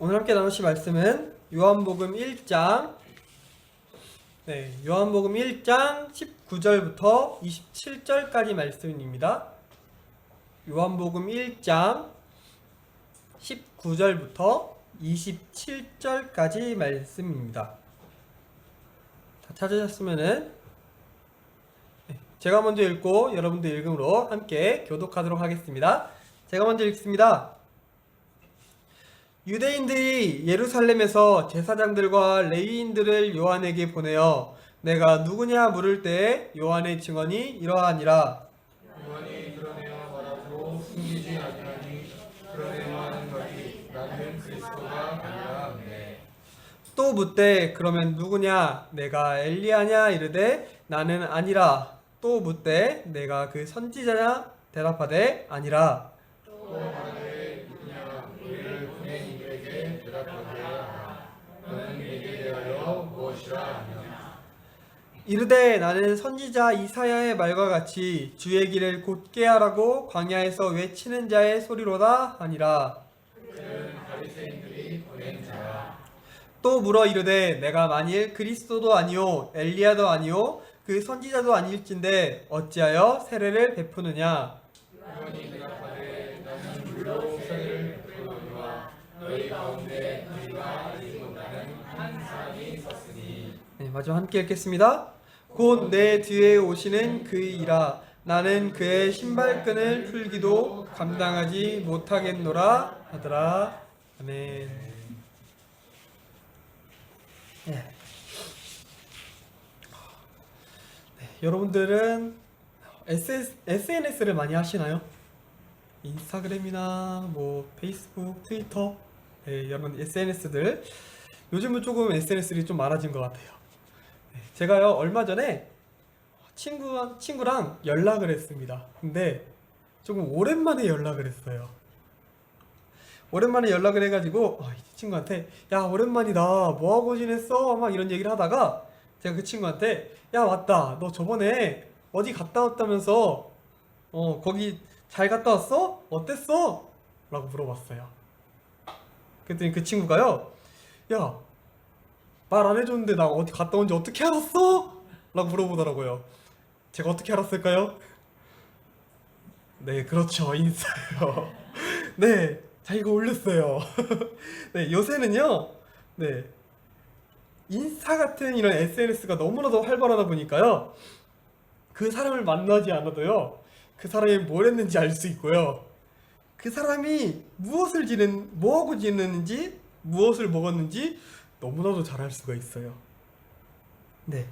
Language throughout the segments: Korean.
오늘 함께 나누실 말씀은 요한복음 1장 요한복음 1장 19절부터 27절까지 말씀입니다. 요한복음 1장 19절부터 27절까지 말씀입니다. 다 찾으셨으면은 제가 먼저 읽고 여러분들 읽음으로 함께 교독하도록 하겠습니다. 제가 먼저 읽습니다. 유대인들이 예루살렘에서 제사장들과 레위인들을 요한에게 보내어 내가 누구냐 물을 때에 요한의 증언이 이러하니라. 요한이 드러내어 말하고 숨기지 아니하니 드러내어 하는 것이 나는 그리스도가 아니라 하네. 또 묻되 그러면 누구냐 내가 엘리야냐 이르되 나는 아니라. 또 묻되 내가 그 선지자냐 대답하되 아니라. 또 말하되 누구냐 우리를 보낸 이들에게 대답하되 하라. 너는 내게 대하여 무엇이라 하냐. 이르되 나는 선지자 이사야의 말과 같이 주의 길을 곧게 하라고 광야에서 외치는 자의 소리로다 하니라. 그는 바리새인들이 보낸 자라. 또 물어 이르되 내가 만일 그리스도도 아니요 엘리야도 아니요 그 선지자도 아닐진데 어찌하여 세례를 베푸느냐. 요한이 대답하되 나는 물로 세례를 베푸노니와 너희 가운데 너희가 알지 못하는 한 사람이 섰으니. 마지막 함께 읽겠습니다. 곧 내 뒤에 오시는 그이라 나는 그의 신발끈을 풀기도 감당하지 못하겠노라 하더라. 아멘. 여러분들은 SNS를 많이 하시나요? 인스타그램이나 페이스북, 트위터, 여러분 SNS들 요즘은 조금 SNS들이 좀 많아진 것 같아요. 제가요 얼마 전에 친구랑 연락을 했습니다. 근데 조금 오랜만에 연락을 했어요. 오랜만에 연락을 해가지고 이 친구한테 야 오랜만이다 뭐하고 지냈어? 막 이런 얘기를 하다가 제가 그 친구한테 야 맞다 너 저번에 어디 갔다 왔다면서 거기 잘 갔다 왔어? 어땠어? 라고 물어봤어요. 그랬더니 그 친구가요 야 말 안 해줬는데 나 어디 갔다 온지 어떻게 알았어? 라고 물어보더라고요. 제가 어떻게 알았을까요? 네 그렇죠 인스타요. 네 자기가 올렸어요. 네 요새는요 인스타 같은 이런 SNS가 너무나도 활발하다 보니까요 그 사람을 만나지 않아도요 그 사람이 뭘 했는지 알 수 있고요 그 사람이 뭐하고 지냈는지 무엇을 먹었는지 너무나도 잘 알 수가 있어요. 네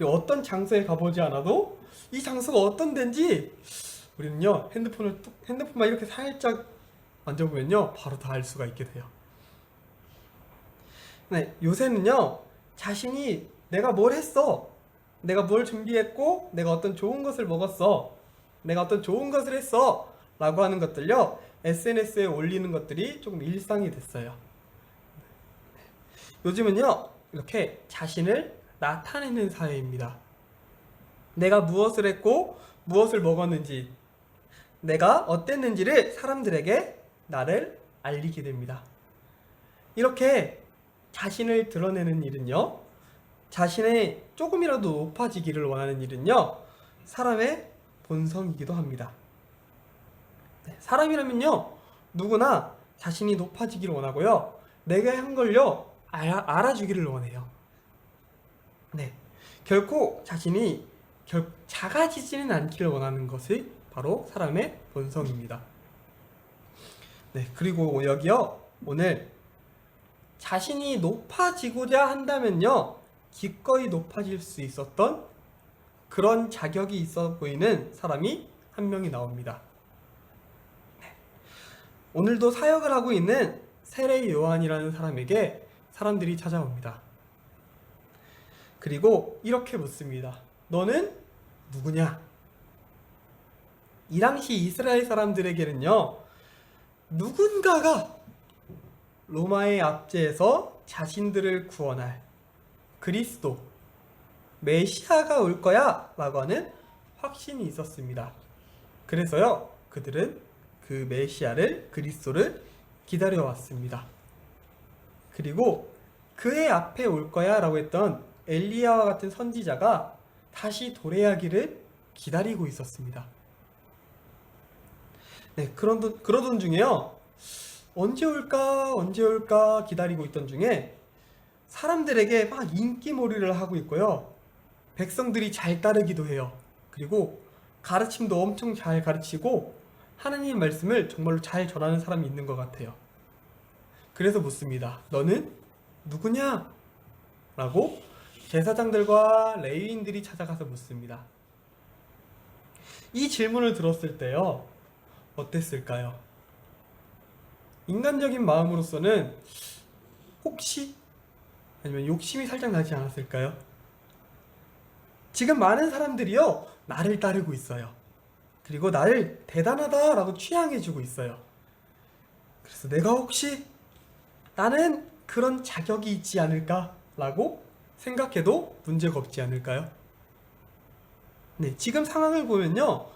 어떤 장소에 가보지 않아도 이 장소가 어떤 데인지 우리는요 핸드폰만 이렇게 살짝 만져보면요 바로 다 알 수가 있게 돼요. 네 요새는요 자신이 내가 뭘 했어, 내가 뭘 준비했고, 내가 어떤 좋은 것을 먹었어, 내가 어떤 좋은 것을 했어 라고 하는 것들요 SNS에 올리는 것들이 조금 일상이 됐어요. 요즘은요 이렇게 자신을 나타내는 사회입니다. 내가 무엇을 했고 무엇을 먹었는지, 내가 어땠는지를 사람들에게 나를 알리게 됩니다. 이렇게 자신을 드러내는 일은요 자신의 조금이라도 높아지기를 원하는 일은요 사람의 본성이기도 합니다. 사람이라면요 누구나 자신이 높아지기를 원하고요 내가 한 걸요 알아주기를 원해요. 결코 자신이 작아지지는 않기를 원하는 것이 바로 사람의 본성입니다. 그리고 여기요 오늘 자신이 높아지고자 한다면요 기꺼이 높아질 수 있었던 그런 자격이 있어 보이는 사람이 한 명이 나옵니다. 오늘도 사역을 하고 있는 세례 요한이라는 사람에게 사람들이 찾아옵니다. 그리고 이렇게 묻습니다. 너는 누구냐? 이 당시 이스라엘 사람들에게는요 누군가가 로마의 압제에서 자신들을 구원할 그리스도, 메시아가 올 거야 라고 하는 확신이 있었습니다. 그래서요 그들은 그 메시아를, 그리스도를 기다려왔습니다. 그리고 그의 앞에 올 거야 라고 했던 엘리야와 같은 선지자가 다시 도래하기를 기다리고 있었습니다. 네, 그러던 중에요. 언제 올까 기다리고 있던 중에 사람들에게 막 인기몰이를 하고 있고요. 백성들이 잘 따르기도 해요. 그리고 가르침도 엄청 잘 가르치고 하나님 말씀을 정말로 잘 전하는 사람이 있는 것 같아요. 그래서 묻습니다. 너는 누구냐? 라고 제사장들과 레위인들이 찾아가서 묻습니다. 이 질문을 들었을 때요. 어땠을까요? 인간적인 마음으로서는 혹시 아니면 욕심이 살짝 나지 않았을까요? 지금 많은 사람들이요. 나를 따르고 있어요. 그리고 나를 대단하다라고 취향해주고 있어요. 그래서 내가 혹시 나는 그런 자격이 있지 않을까라고 생각해도 문제가 없지 않을까요? 네, 지금 상황을 보면요.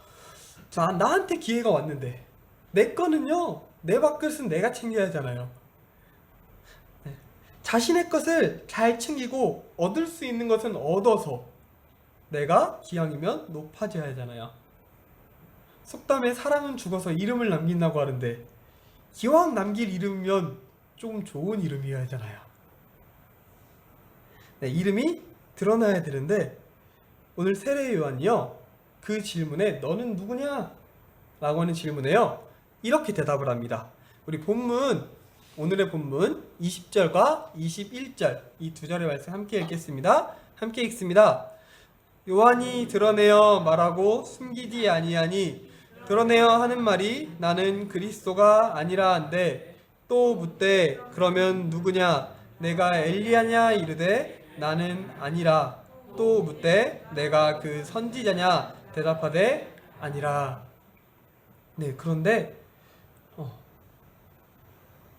나한테 기회가 왔는데 내 거는요. 내 밥그릇은 내가 챙겨야 하잖아요. 네, 자신의 것을 잘 챙기고 얻을 수 있는 것은 얻어서 내가 기왕이면 높아져야 하잖아요. 속담에 사람은 죽어서 이름을 남긴다고 하는데 기왕 남길 이름이면 조금 좋은 이름이어야 하잖아요. 네, 이름이 드러나야 되는데 오늘 세례 요한이요. 그 질문에 너는 누구냐? 라고 하는 질문에요. 이렇게 대답을 합니다. 우리 본문, 오늘의 본문 20절과 21절 이 두 절의 말씀 함께 읽겠습니다. 함께 읽습니다. 요한이 드러내어 말하고 숨기지 아니하니 드러내어 하는 말이 나는 그리스도가 아니라 한데 또 묻되 그러면 누구냐 내가 엘리야냐 이르되 나는 아니라 또 묻되 내가 그 선지자냐 대답하되 아니라. 네, 그런데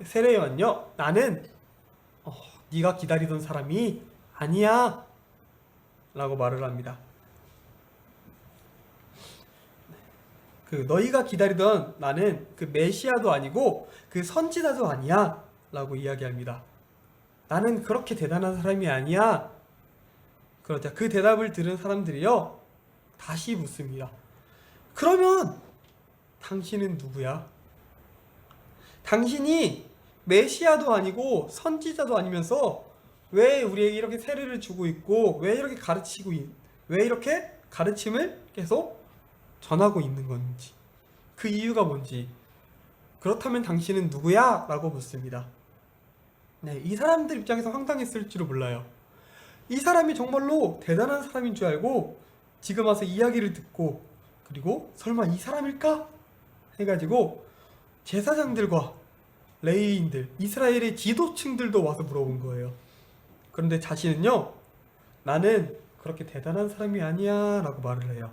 세례 요한요 나는 네가 기다리던 사람이 아니야 라고 말을 합니다. 그 너희가 기다리던 나는 그 메시아도 아니고 그 선지자도 아니야 라고 이야기합니다. 나는 그렇게 대단한 사람이 아니야. 그러자 그 대답을 들은 사람들이요 다시 묻습니다. 그러면 당신은 누구야? 당신이 메시아도 아니고 선지자도 아니면서 왜 우리에게 이렇게 세례를 주고 있고 왜 이렇게 왜 이렇게 가르침을 계속 전하고 있는 건지, 그 이유가 뭔지, 그렇다면 당신은 누구야? 라고 묻습니다. 네, 이 사람들 입장에서 황당했을지도 몰라요. 이 사람이 정말로 대단한 사람인 줄 알고 지금 와서 이야기를 듣고 그리고 설마 이 사람일까? 해가지고 제사장들과 레위인들, 이스라엘의 지도층들도 와서 물어본 거예요. 그런데 자신은요, 나는 그렇게 대단한 사람이 아니야 라고 말을 해요.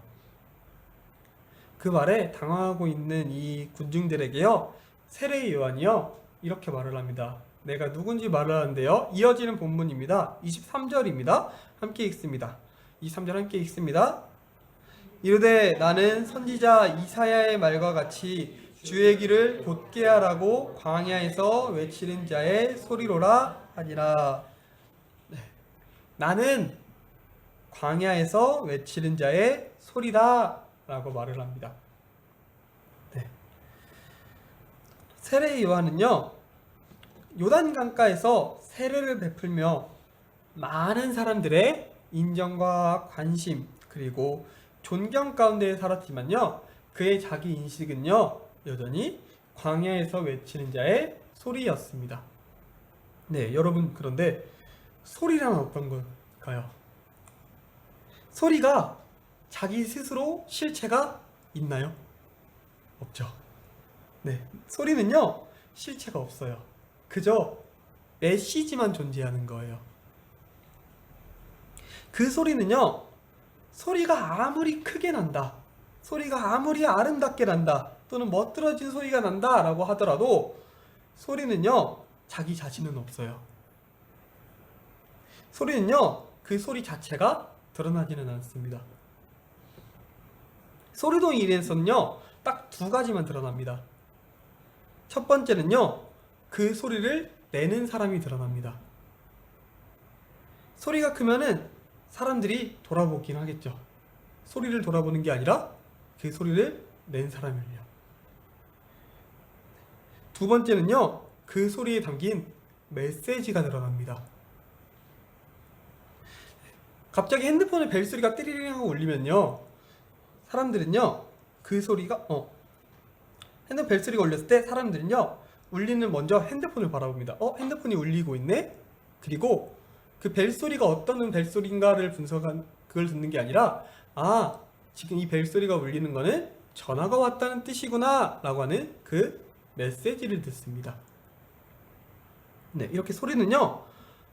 그 말에 당황하고 있는 이 군중들에게요, 세례 요한이요 이렇게 말을 합니다. 내가 누군지 말을 하는데요, 이어지는 본문입니다. 23절입니다. 함께 읽습니다. 23절 함께 읽습니다. 이르되 나는 선지자 이사야의 말과 같이 주의 길을 곧게 하라고 광야에서 외치는 자의 소리로라 하니라. 네. 나는 광야에서 외치는 자의 소리다 라고 말을 합니다. 네. 세례 요한은요 요단강가에서 세례를 베풀며 많은 사람들의 인정과 관심 그리고 존경 가운데 살았지만요 그의 자기 인식은요 여전히 광야에서 외치는 자의 소리였습니다. 네, 여러분, 그런데 소리란 어떤 걸까요? 소리가 자기 스스로 실체가 있나요? 없죠. 네, 소리는요 실체가 없어요. 그저 메시지만 존재하는 거예요. 그 소리는요, 소리가 아무리 크게 난다, 소리가 아무리 아름답게 난다, 또는 멋들어진 소리가 난다 라고 하더라도 소리는요 자기 자신은 없어요. 소리는요 그 소리 자체가 드러나지는 않습니다. 소리도 인해서는요 딱 두 가지만 드러납니다. 첫 번째는요 그 소리를 내는 사람이 드러납니다. 소리가 크면은 사람들이 돌아보긴 하겠죠. 소리를 돌아보는 게 아니라 그 소리를 낸 사람을요. 두 번째는요, 그 소리에 담긴 메시지가 드러납니다. 갑자기 핸드폰의 벨소리가 띠리링 하고 울리면요, 사람들은요, 그 소리가 핸드폰 벨소리가 울렸을 때 사람들은요, 울리는 먼저 핸드폰을 바라봅니다. 핸드폰이 울리고 있네? 그리고 그 벨소리가 어떤 벨소리인가를 분석한, 그걸 듣는 게 아니라, 지금 이 벨소리가 울리는 거는 전화가 왔다는 뜻이구나 라고 하는 그 메시지를 듣습니다. 네, 이렇게 소리는요,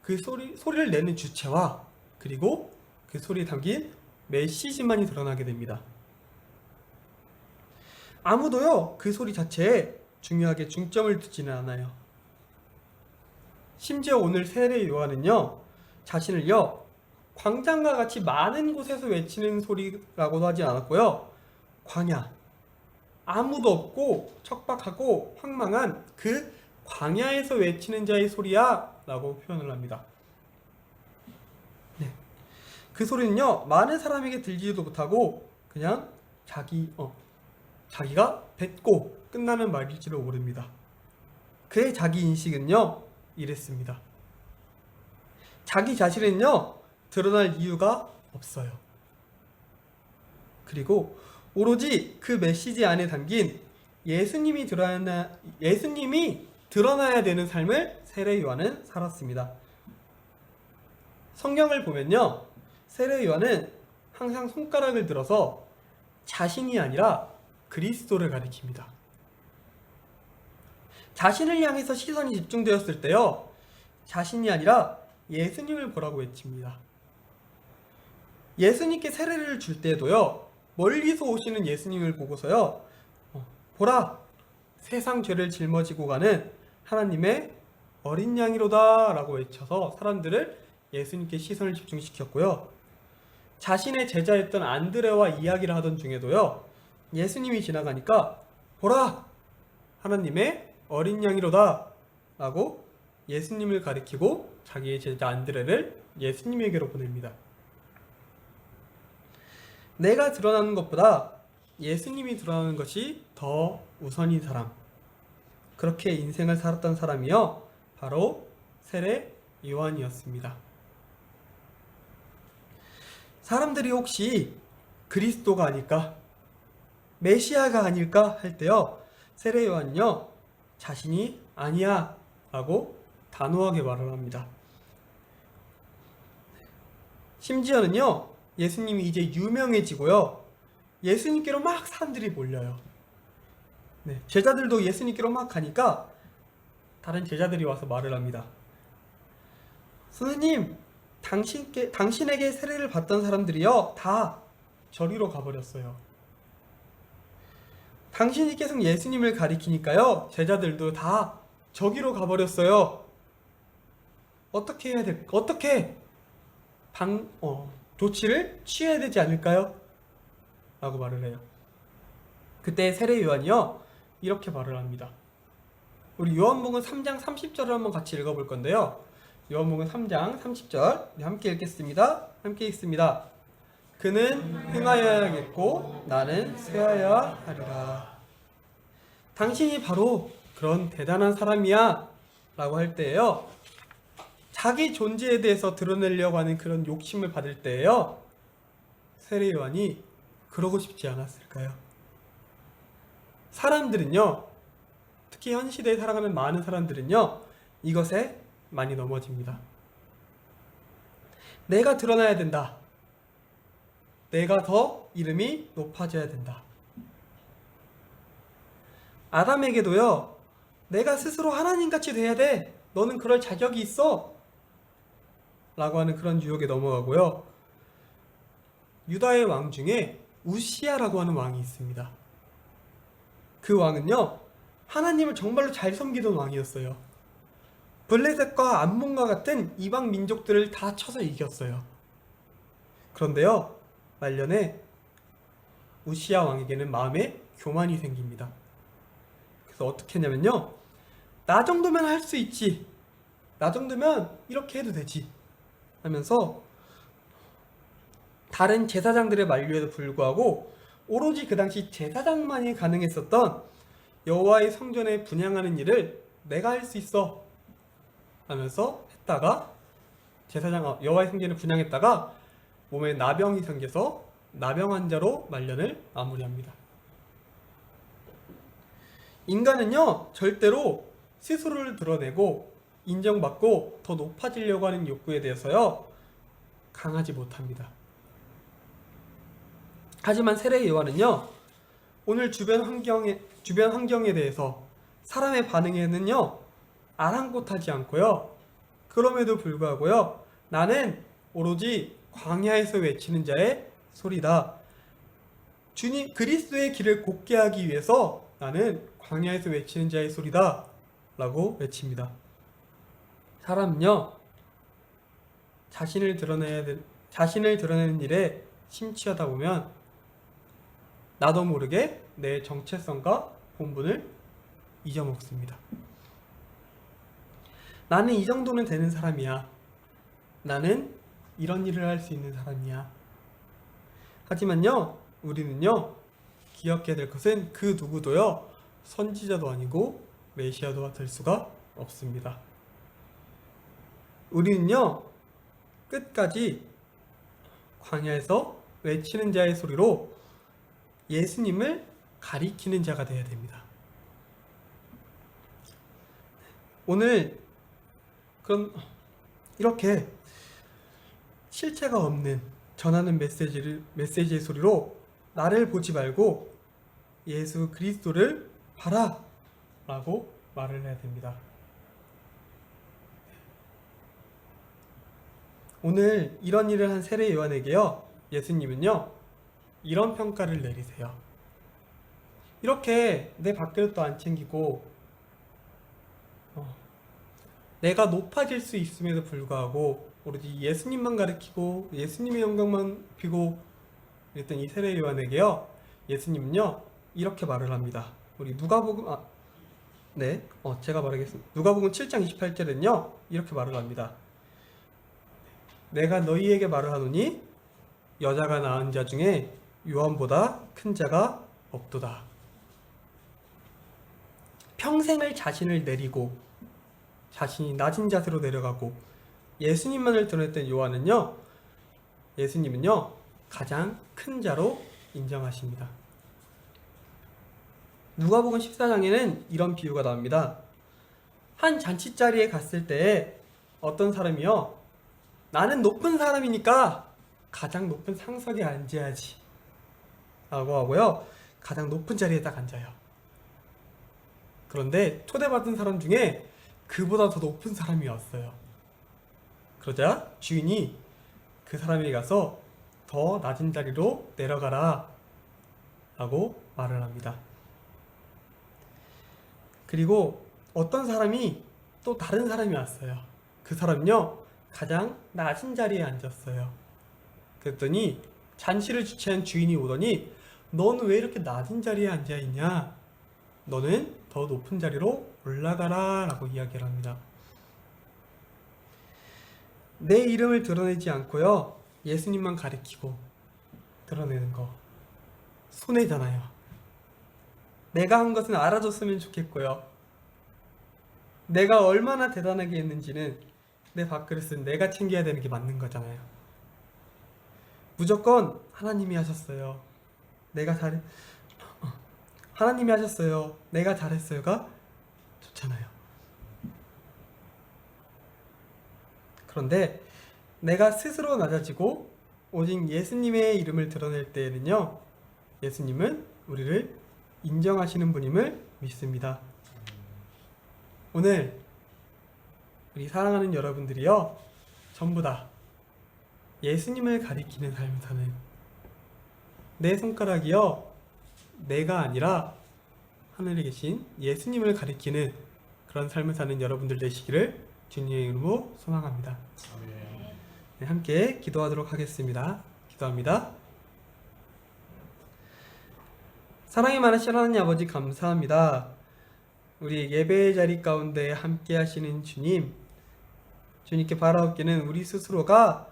그 소리를 내는 주체와 그리고 그 소리에 담긴 메시지만이 드러나게 됩니다. 아무도요, 그 소리 자체에 중요하게 중점을 두지는 않아요. 심지어 오늘 세례 요한은요, 자신을요, 광장과 같이 많은 곳에서 외치는 소리라고도 하지 않았고요, 광야, 아무도 없고 척박하고 황망한 그 광야에서 외치는 자의 소리야 라고 표현을 합니다. 네. 그 소리는요, 많은 사람에게 들리지도 못하고 그냥 자기가 뱉고 끝나는 말일지도 모릅니다. 그의 자기 인식은요, 이랬습니다. 자기 자신은요, 드러날 이유가 없어요. 그리고 오로지 그 메시지 안에 담긴 예수님이 드러나야 되는 삶을 세례 요한은 살았습니다. 성경을 보면요, 세례 요한은 항상 손가락을 들어서 자신이 아니라 그리스도를 가리킵니다. 자신을 향해서 시선이 집중되었을 때요, 자신이 아니라 예수님을 보라고 외칩니다. 예수님께 세례를 줄 때도요, 멀리서 오시는 예수님을 보고서요, 보라, 세상 죄를 짊어지고 가는 하나님의 어린 양이로다 라고 외쳐서 사람들을 예수님께 시선을 집중시켰고요, 자신의 제자였던 안드레와 이야기를 하던 중에도요, 예수님이 지나가니까 보라, 하나님의 어린 양이로다 라고 예수님을 가리키고 자기의 제자 안드레를 예수님에게로 보냅니다. 내가 드러나는 것보다 예수님이 드러나는 것이 더 우선인 사람, 그렇게 인생을 살았던 사람이요, 바로 세례 요한이었습니다. 사람들이 혹시 그리스도가 아닐까, 메시아가 아닐까 할 때요, 세례 요한은요, 자신이 아니야 라고 단호하게 말을 합니다. 심지어는요, 예수님이 이제 유명해지고요, 예수님께로 막 사람들이 몰려요. 네, 제자들도 예수님께로 막 가니까 다른 제자들이 와서 말을 합니다. 선생님, 당신에게 세례를 받던 사람들이요, 다 저리로 가버렸어요. 당신이 계속 예수님을 가리키니까요, 제자들도 다 저기로 가버렸어요. 어떻게 해야 조치를 취해야 되지 않을까요? 라고 말을 해요. 그때 세례 요한이요, 이렇게 말을 합니다. 우리 요한복음 3장 30절을 한번 같이 읽어볼 건데요, 요한복음 3장 30절 함께 읽겠습니다. 함께 읽습니다. 그는 흥하여야겠고 나는 쇠하여야 하리라. 당신이 바로 그런 대단한 사람이야 라고 할 때에요, 자기 존재에 대해서 드러내려고 하는 그런 욕심을 받을 때에요, 세례 요한이 그러고 싶지 않았을까요? 사람들은요, 특히 현 시대에 살아가는 많은 사람들은요, 이것에 많이 넘어집니다. 내가 드러나야 된다. 내가 더 이름이 높아져야 된다. 아담에게도요, 내가 스스로 하나님같이 돼야 돼. 너는 그럴 자격이 있어. 라고 하는 그런 유혹에 넘어가고요. 유다의 왕 중에 우시야라고 하는 왕이 있습니다. 그 왕은요, 하나님을 정말로 잘 섬기던 왕이었어요. 블레셋과 암몬과 같은 이방 민족들을 다 쳐서 이겼어요. 그런데요, 말년에 우시야 왕에게는 마음에 교만이 생깁니다. 그래서 어떻게 했냐면요, 나 정도면 할 수 있지, 나 정도면 이렇게 해도 되지 하면서 다른 제사장들의 만류에도 불구하고 오로지 그 당시 제사장만이 가능했었던 여호와의 성전에 분향하는 일을 내가 할 수 있어 하면서 했다가 여호와의 성전을 분향했다가 몸에 나병이 생겨서 나병 환자로 말년을 마무리합니다. 인간은요 절대로 스스로를 드러내고 인정받고 더 높아지려고 하는 욕구에 대해서요 강하지 못합니다. 하지만 세례 요한은요 오늘 주변 환경에 대해서 사람의 반응에는요 아랑곳하지 않고요 그럼에도 불구하고요 나는 오로지 광야에서 외치는 자의 소리다. 주님 그리스도의 길을 곱게 하기 위해서 나는 광야에서 외치는 자의 소리다 라고 외칩니다. 사람은요 자신을 드러내는 일에 심취하다 보면 나도 모르게 내 정체성과 본분을 잊어먹습니다. 나는 이 정도는 되는 사람이야. 나는 이런 일을 할 수 있는 사람이야. 하지만요 우리는요 기억해야 될 것은 그 누구도요 선지자도 아니고 메시아도 될 수가 없습니다. 우리는요 끝까지 광야에서 외치는 자의 소리로 예수님을 가리키는 자가 되어야 됩니다. 오늘 그럼 이렇게 실체가 없는 전하는 메시지의 소리로 나를 보지 말고 예수 그리스도를 봐라 라고 말을 해야 됩니다. 오늘 이런 일을 한 세례 요한에게요 예수님은요 이런 평가를 내리세요. 이렇게 내 밥그릇도 안 챙기고 내가 높아질 수 있음에도 불구하고 오로지 예수님만 가르치고 예수님의 영광만 비고 그랬던 이 세례 요한에게요 예수님은요 이렇게 말을 합니다. 우리 누가복음 제가 말하겠습니다. 누가복음 7장 28절은요 이렇게 말을 합니다. 내가 너희에게 말을 하노니 여자가 낳은 자 중에 요한보다 큰 자가 없도다. 평생을 자신을 내리고 자신이 낮은 자세로 내려가고 예수님만을 드러냈던 예수님은요 가장 큰 자로 인정하십니다. 누가복음 14장에는 이런 비유가 나옵니다. 한 잔치자리에 갔을 때 어떤 사람이요 나는 높은 사람이니까 가장 높은 상석에 앉아야지 라고 하고요 가장 높은 자리에 딱 앉아요. 그런데 초대받은 사람 중에 그보다 더 높은 사람이 왔어요. 그러자 주인이 그 사람에게 가서 더 낮은 자리로 내려가라 라고 말을 합니다. 그리고 어떤 사람이 또 다른 사람이 왔어요. 그 사람은요 가장 낮은 자리에 앉았어요. 그랬더니 잔치를 주최한 주인이 오더니 너는 왜 이렇게 낮은 자리에 앉아있냐? 너는 더 높은 자리로 올라가라 라고 이야기를 합니다. 내 이름을 드러내지 않고요 예수님만 가리키고 드러내는 거 손해잖아요. 내가 한 것은 알아줬으면 좋겠고요 내가 얼마나 대단하게 했는지는 내 밥그릇은 내가 챙겨야 되는 게 맞는 거잖아요. 무조건 하나님이 하셨어요 하나님이 하셨어요 내가 잘했어요가 좋잖아요. 그런데 내가 스스로 낮아지고 오직 예수님의 이름을 드러낼 때에는요 예수님은 우리를 인정하시는 분임을 믿습니다. 오늘 우리 사랑하는 여러분들이요 전부 다 예수님을 가리키는 삶을 사는 내 손가락이요 내가 아니라 하늘에 계신 예수님을 가리키는 그런 삶을 사는 여러분들 되시기를 주님의 이름으로 소망합니다. 네, 함께 기도하도록 하겠습니다. 기도합니다. 사랑이 많으신 하나님 아버지 감사합니다. 우리 예배의 자리 가운데 함께 하시는 주님, 주님께 바라옵기는 우리 스스로가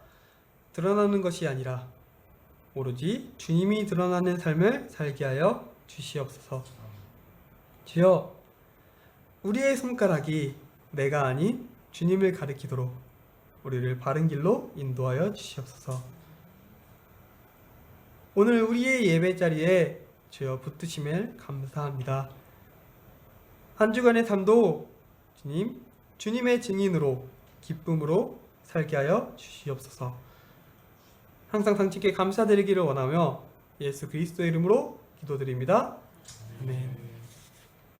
드러나는 것이 아니라 오로지 주님이 드러나는 삶을 살게 하여 주시옵소서. 주여, 우리의 손가락이 내가 아닌 주님을 가리키도록 우리를 바른 길로 인도하여 주시옵소서. 오늘 우리의 예배 자리에 주여 붙드심을 감사합니다. 한 주간의 삶도 주님의 증인으로 기쁨으로 살게 하여 주시옵소서. 항상 당신께 감사드리기를 원하며 예수 그리스도의 이름으로 기도드립니다. 아멘.